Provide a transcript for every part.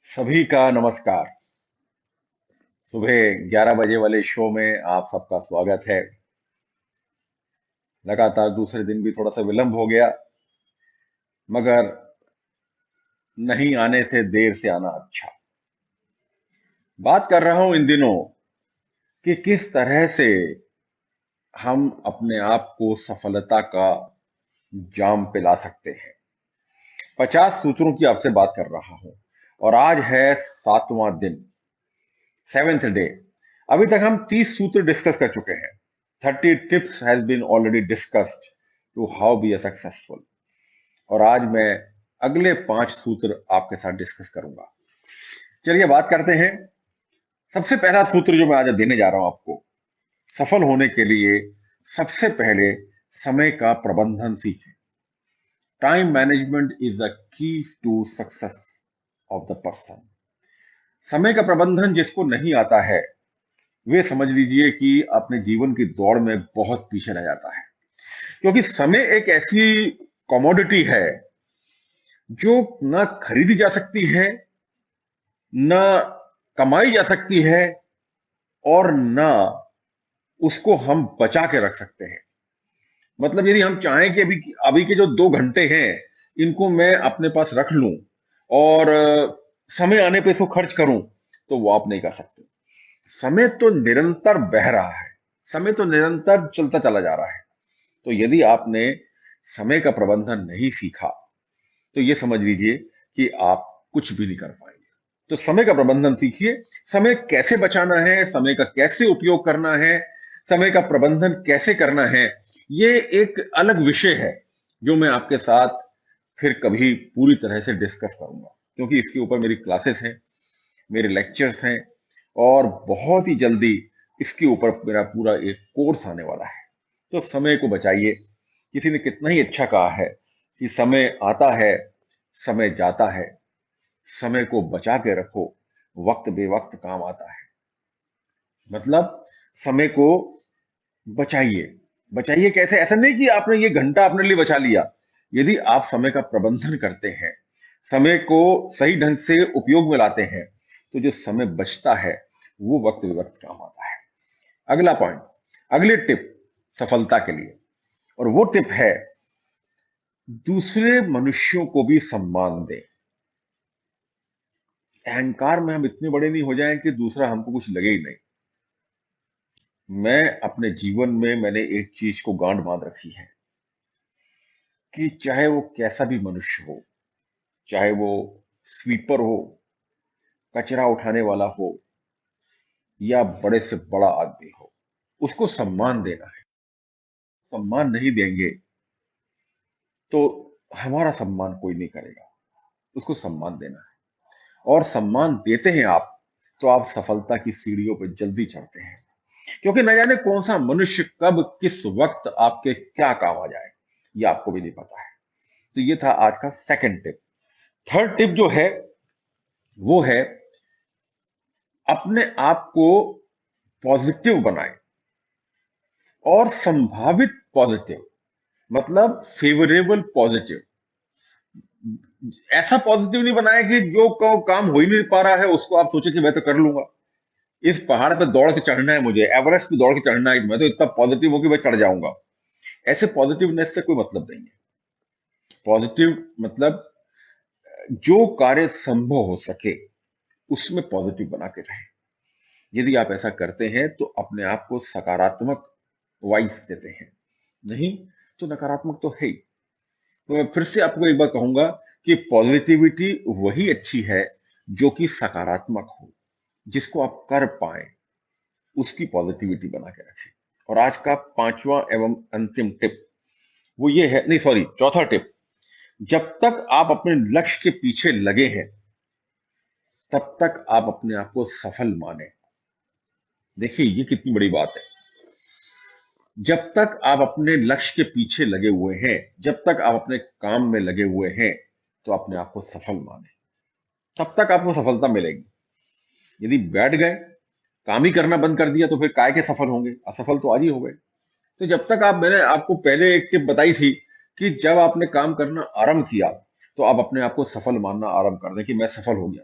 सभी का नमस्कार। सुबह 11 बजे वाले शो में आप सबका स्वागत है। लगातार दूसरे दिन भी थोड़ा सा विलंब हो गया, मगर नहीं आने से देर से आना अच्छा। बात कर रहा हूं इन दिनों कि किस तरह से हम अपने आप को सफलता का जाम पे ला सकते हैं। 50 सूत्रों की आपसे बात कर रहा हूं और आज है 7वां दिन, 7th डे। अभी तक हम 30 सूत्र डिस्कस कर चुके हैं। 30 tips has been already discussed to how be a successful. और आज मैं अगले 5 सूत्र आपके साथ डिस्कस करूंगा। चलिए बात करते हैं। सबसे पहला सूत्र जो मैं आज देने जा रहा हूं आपको, सफल होने के लिए सबसे पहले समय का प्रबंधन सीखें। Time management is the key to success of the person. समय का प्रबंधन जिसको नहीं आता है, वे समझ लीजिए कि अपने जीवन की दौड़ में बहुत पीछे रह जाता है। क्योंकि समय एक ऐसी कमोडिटी है जो ना खरीदी जा सकती है, ना कमाई जा सकती है, और ना उसको हम बचा के रख सकते हैं। मतलब यदि हम चाहें कि अभी अभी के जो 2 घंटे हैं, इनको मैं अपने पास रख लूं और समय आने पे इसको खर्च करूं, तो वो आप नहीं कर सकते। समय तो निरंतर बह रहा है, समय तो निरंतर चलता चला जा रहा है। तो यदि आपने समय का प्रबंधन नहीं सीखा, तो ये समझ लीजिए कि आप कुछ भी नहीं कर पाएंगे। तो समय का प्रबंधन सीखिए। समय कैसे बचाना है, समय का कैसे उपयोग करना है, समय का प्रबंधन कैसे करना है, ये एक अलग विषय है जो मैं आपके साथ फिर कभी पूरी तरह से डिस्कस करूंगा, क्योंकि इसके ऊपर मेरी क्लासेस हैं, मेरे लेक्चर्स हैं, और बहुत ही जल्दी इसके ऊपर मेरा पूरा एक कोर्स आने वाला है। तो समय को बचाइए। किसी ने कितना ही अच्छा कहा है कि समय आता है, समय जाता है, समय को बचा के रखो, वक्त बेवक्त काम आता है। मतलब समय को बचाइए। बचाइए कैसे? ऐसा नहीं कि आपने ये घंटा अपने लिए बचा लिया। यदि आप समय का प्रबंधन करते हैं, समय को सही ढंग से उपयोग में लाते हैं, तो जो समय बचता है वो वक्त बेवक्त काम आता है। अगला पॉइंट, अगली टिप सफलता के लिए, और वो टिप है दूसरे मनुष्यों को भी सम्मान दें। अहंकार में हम इतने बड़े नहीं हो जाएं कि दूसरा हमको कुछ लगे ही नहीं। मैं अपने जीवन में मैंने एक चीज को गांठ बांध रखी है कि चाहे वो कैसा भी मनुष्य हो, चाहे वो स्वीपर हो, कचरा उठाने वाला हो, या बड़े से बड़ा आदमी हो, उसको सम्मान देना है। सम्मान नहीं देंगे तो हमारा सम्मान कोई नहीं करेगा। उसको सम्मान देना है, और सम्मान देते हैं आप, तो आप सफलता की सीढ़ियों पर जल्दी चढ़ते हैं। क्योंकि न जाने कौन सा मनुष्य कब किस वक्त आपके क्या काम आ जाए, ये आपको भी नहीं पता है। तो ये था आज का सेकंड टिप। थर्ड टिप जो है वो है अपने आप को पॉजिटिव बनाएं, और संभावित पॉजिटिव, मतलब फेवरेबल पॉजिटिव। ऐसा पॉजिटिव नहीं बनाए कि जो काम हो ही नहीं पा रहा है उसको आप सोचे कि मैं तो कर लूंगा। इस पहाड़ पे दौड़ के चढ़ना है, मुझे एवरेस्ट पे दौड़ के चढ़ना है, मैं तो इतना पॉजिटिव हूं कि मैं चढ़ जाऊंगा। ऐसे पॉजिटिवनेस से कोई मतलब नहीं है। पॉजिटिव मतलब जो कार्य संभव हो सके उसमें पॉजिटिव बना के रहे। यदि आप ऐसा करते हैं तो अपने आप को सकारात्मक वाइब्स देते हैं, नहीं तो नकारात्मक तो है ही। तो मैं फिर से आपको एक बार कहूंगा कि पॉजिटिविटी वही अच्छी है जो कि सकारात्मक हो, जिसको आप कर पाए, उसकी पॉजिटिविटी बना के रखें। और आज का पांचवा एवं अंतिम टिप वो ये है, नहीं सॉरी, चौथा टिप, जब तक आप अपने लक्ष्य के पीछे लगे हैं तब तक आप अपने आप को सफल माने। देखिए ये कितनी बड़ी बात है। जब तक आप अपने लक्ष्य के पीछे लगे हुए हैं, जब तक आप अपने काम में लगे हुए हैं, तो अपने आप को सफल माने, तब तक आपको सफलता मिलेगी। यदि बैठ गए, काम ही करना बंद कर दिया, तो फिर काय के सफल होंगे? असफल तो आज ही हो गए। तो जब तक आप, मैंने आपको पहले एक टिप बताई थी कि जब आपने काम करना आरंभ किया, तो आप अपने आप को सफल मानना आरंभ कर दें कि मैं सफल हो गया।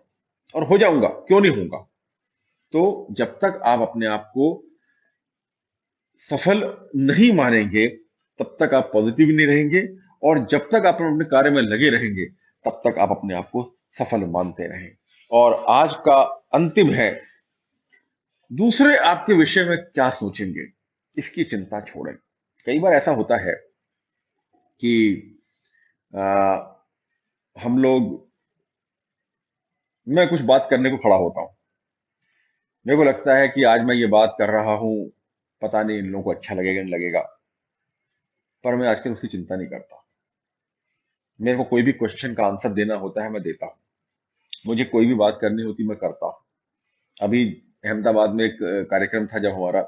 और हो जाऊंगा, क्यों नहीं होऊंगा। तो जब तक आप अपने आप को सफल नहीं मानेंगे, तब तक आप पॉजिटिव नहीं रहेंगे, और जब तक आप अपने कार्य में लगे रहेंगे, तब तक आप अपने आप को सफल मानते रहें। और आज का अंतिम है, दूसरे आपके विषय में क्या सोचेंगे, इसकी चिंता छोड़ें। कई बार ऐसा होता है कि आ, हम लोग, मैं कुछ बात करने को खड़ा होता हूं, मेरे को लगता है कि आज मैं ये बात कर रहा हूं, पता नहीं इन लोगों को अच्छा लगेगा नहीं लगेगा, पर मैं आजकल उसकी चिंता नहीं करता। मेरे को कोई भी क्वेश्चन का आंसर देना होता है, मैं देता हूं। मुझे कोई भी बात करनी होती, मैं करता हूं। अभी अहमदाबाद में एक कार्यक्रम था जब हमारा,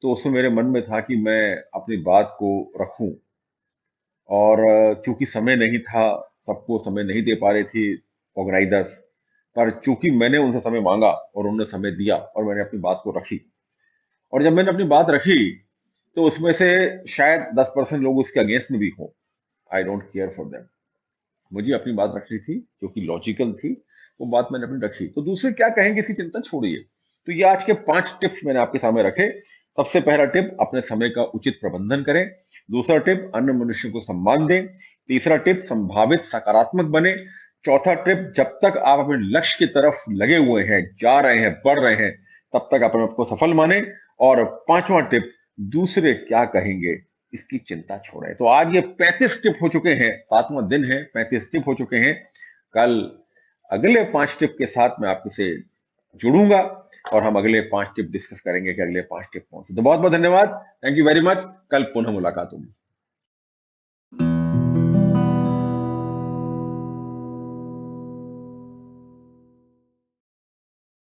तो उसमें मेरे मन में था कि मैं अपनी बात को रखूं, और चूंकि समय नहीं था, सबको समय नहीं दे पा रही थी ऑर्गेनाइजर्स, पर चूंकि मैंने उनसे समय मांगा और उन्होंने समय दिया, और मैंने अपनी बात को रखी। और जब मैंने अपनी बात रखी, तो उसमें से शायद 10% लोग उसके अगेंस्ट में भी हों। I don't care for them. मुझे अपनी बात रखनी थी, जो कि लॉजिकल थी, वो बात मैंने अपनी रखी। तो दूसरे क्या कहेंगे इसकी चिंता छोड़िए। तो ये आज के 5 टिप्स मैंने आपके सामने रखे। सबसे पहला टिप, अपने समय का उचित प्रबंधन करें। दूसरा टिप, अन्य मनुष्यों को सम्मान दें। तीसरा टिप, संभावित सकारात्मक बने। चौथा टिप, जब तक आप अपने लक्ष्य की तरफ लगे हुए हैं, जा रहे हैं, बढ़ रहे हैं, तब तक अपने आप को सफल माने। और पांचवा टिप, दूसरे क्या कहेंगे इसकी चिंता छोड़ें। तो आज ये 35 टिप हो चुके हैं, 7वां दिन है, 35 टिप हो चुके हैं। कल अगले 5 टिप के साथ मैं आपके से जुड़ूंगा, और हम अगले 5 टिप डिस्कस करेंगे कि अगले 5 टिप कौन से। तो बहुत बहुत धन्यवाद, थैंक यू वेरी मच। कल पुनः मुलाकात होगी।